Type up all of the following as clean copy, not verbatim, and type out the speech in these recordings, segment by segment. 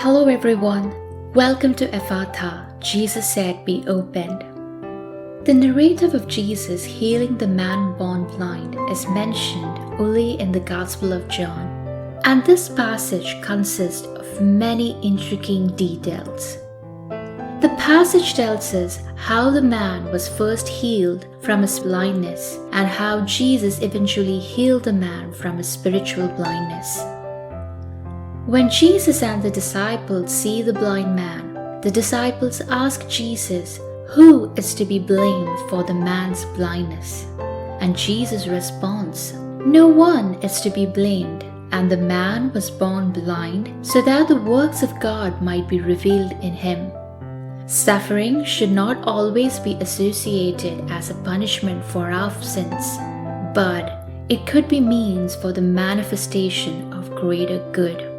Hello everyone, welcome to Ephatha, Jesus said be opened. The narrative of Jesus healing the man born blind is mentioned only in the Gospel of John, and this passage consists of many intriguing details. The passage tells us how the man was first healed from his blindness and how Jesus eventually healed the man from his spiritual blindness. When Jesus and the disciples see the blind man, the disciples ask Jesus who is to be blamed for the man's blindness. And Jesus responds, "No one is to be blamed, and the man was born blind so that the works of God might be revealed in him." Suffering should not always be associated as a punishment for our sins, but it could be means for the manifestation of greater good.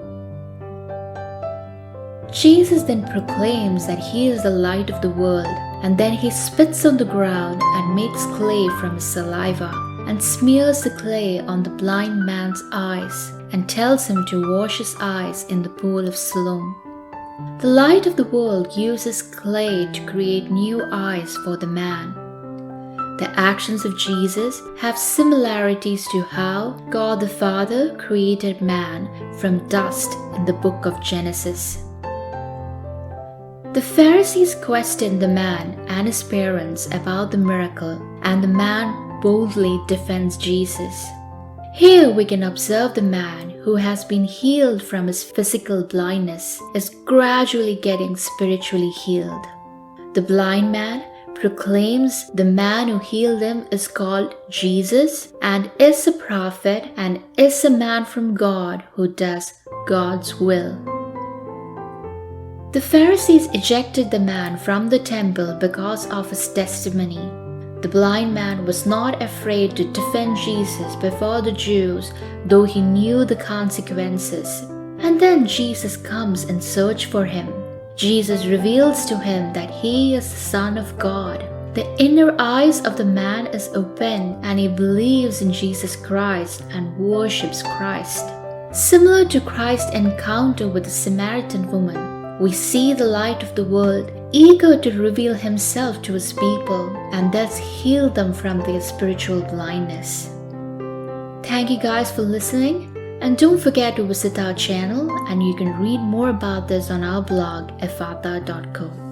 Jesus then proclaims that he is the light of the world, and then he spits on the ground and makes clay from his saliva and smears the clay on the blind man's eyes and tells him to wash his eyes in the pool of Siloam. The light of the world uses clay to create new eyes for the man. The actions of Jesus have similarities to how God the Father created man from dust in the book of Genesis. The Pharisees questioned the man and his parents about the miracle, and the man boldly defends Jesus. Here we can observe the man who has been healed from his physical blindness is gradually getting spiritually healed. The blind man proclaims the man who healed him is called Jesus and is a prophet and is a man from God who does God's will. The Pharisees ejected the man from the temple because of his testimony. The blind man was not afraid to defend Jesus before the Jews, though he knew the consequences. And then Jesus comes in search for him. Jesus reveals to him that he is the Son of God. The inner eyes of the man is open and he believes in Jesus Christ and worships Christ. Similar to Christ's encounter with the Samaritan woman, we see the light of the world eager to reveal himself to his people and thus heal them from their spiritual blindness. Thank you guys for listening, and don't forget to visit our channel and you can read more about this on our blog ephatha.co.